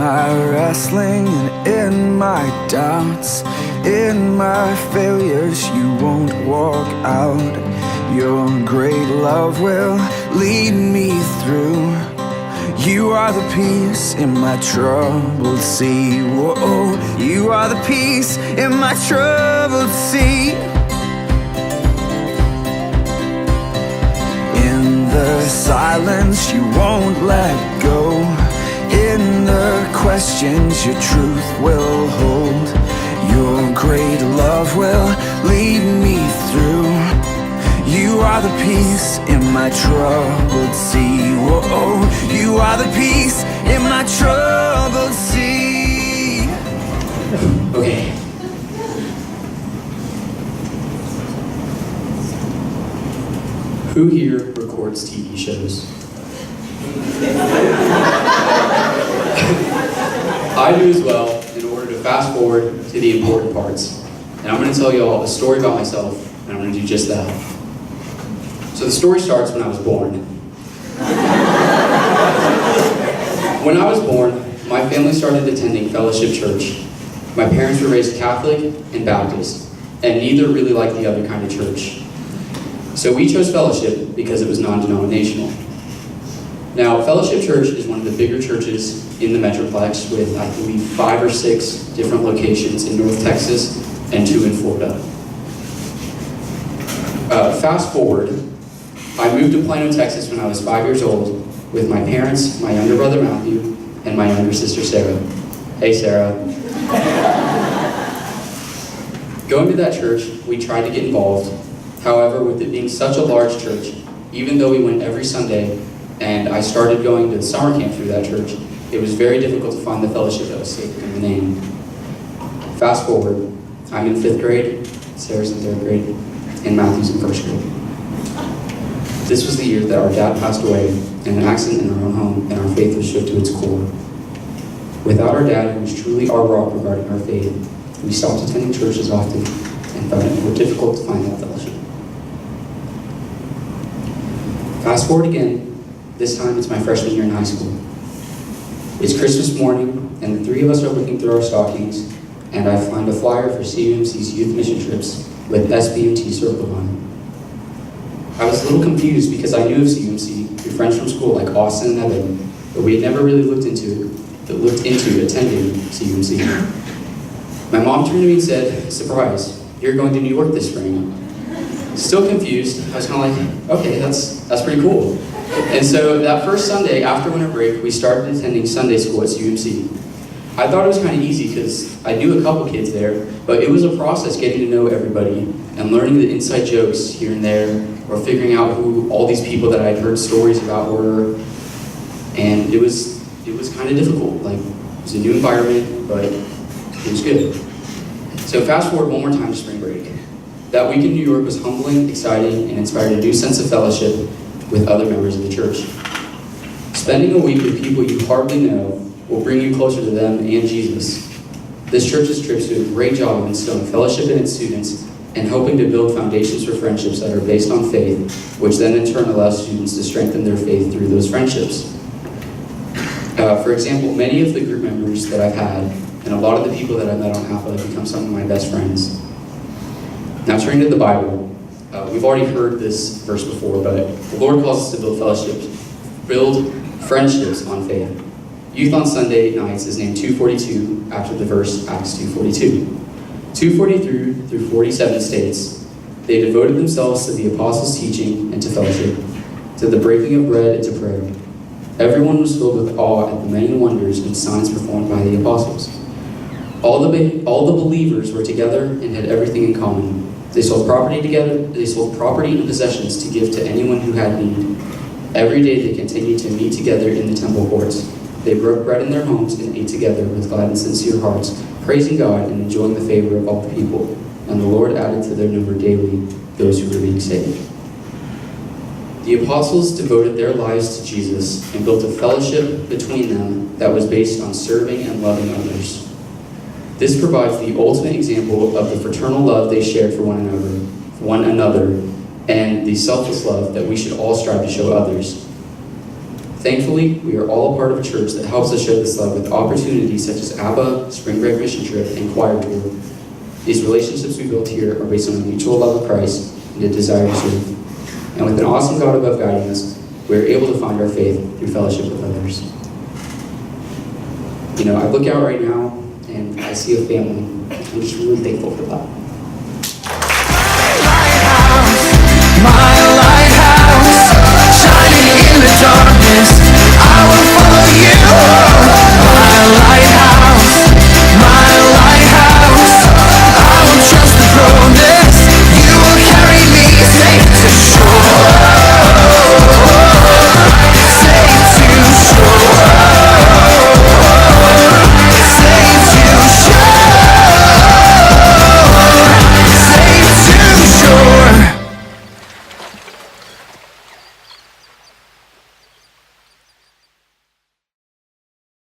my wrestling and in my doubts, in my failures, you won't walk out. Your great love will lead me through. You are the peace in my troubled sea. Whoa, you are the peace in my troubled sea. In the silence, you won't let go. In the questions, your truth will hold. Your great love will lead me through. You are the peace in my troubled sea. Whoa, you are the peace in my troubled sea. Okay. Who here records TV shows? I do as well, in order to fast forward to the important parts. And I'm going to tell you all a story about myself, and I'm going to do just that. So the story starts when I was born. When I was born, my family started attending Fellowship Church. My parents were raised Catholic and Baptist, and neither really liked the other kind of church. So we chose Fellowship because it was non-denominational. Now, Fellowship Church is one of the bigger churches in the Metroplex with, I believe, 5 or 6 different locations in North Texas and 2 in Florida. Fast forward, I moved to Plano, Texas when I was 5 years old with my parents, my younger brother Matthew, and my younger sister Sarah. Hey, Sarah. Going to that church, we tried to get involved. However, with it being such a large church, even though we went every Sunday, and I started going to summer camp through that church, it was very difficult to find the fellowship that was stated in the name. Fast forward, I'm in 5th grade, Sarah's in 3rd grade, and Matthew's in 1st grade. This was the year that our dad passed away in an accident in our own home, and our faith was shook to its core. Without our dad, who was truly our rock regarding our faith, we stopped attending church as often and found it more difficult to find that fellowship. Fast forward again, this time it's my freshman year in high school. It's Christmas morning, and the 3 of us are looking through our stockings, and I find a flyer for CUMC's youth mission trips with SBMT circled on it. I was a little confused because I knew of CUMC through friends from school like Austin and Evan, but we had never really looked into attending CUMC. My mom turned to me and said, "Surprise, you're going to New York this spring." Still confused, I was kind of like, okay, that's pretty cool. And so that first Sunday after winter break, we started attending Sunday school at CUMC. I thought it was kind of easy because I knew a couple kids there, but it was a process getting to know everybody and learning the inside jokes here and there, or figuring out who all these people that I'd heard stories about were. And it was kind of difficult. Like, it was a new environment, but it was good. So fast forward one more time to spring break. That week in New York was humbling, exciting, and inspired a new sense of fellowship with other members of the church. Spending a week with people you hardly know will bring you closer to them and Jesus. This church's trips do a great job of instilling fellowship in its students and helping to build foundations for friendships that are based on faith, which then in turn allows students to strengthen their faith through those friendships. For example, many of the group members that I've had, and a lot of the people that I've met on APPA have become some of my best friends. Now turning to the Bible, we've already heard this verse before, but the Lord calls us to build friendships on faith. Youth on Sunday nights is named 242 after the verse Acts 2:42. 2:43 through 47 states, "They devoted themselves to the apostles' teaching and to fellowship, to the breaking of bread and to prayer. Everyone was filled with awe at the many wonders and signs performed by the apostles. All the believers were together and had everything in common. They sold property and possessions to give to anyone who had need. Every day they continued to meet together in the temple courts. They broke bread in their homes and ate together with glad and sincere hearts, praising God and enjoying the favor of all the people. And the Lord added to their number daily those who were being saved." The apostles devoted their lives to Jesus and built a fellowship between them that was based on serving and loving others. This provides the ultimate example of the fraternal love they shared for one another, and the selfless love that we should all strive to show others. Thankfully, we are all a part of a church that helps us show this love with opportunities such as APPA, Spring Break Mission Trip, and Choir Tour. These relationships we built here are based on a mutual love of Christ and a desire to serve. And with an awesome God above guiding us, we are able to find our faith through fellowship with others. You know, I look out right now and I see a family. I'm just really thankful for that. My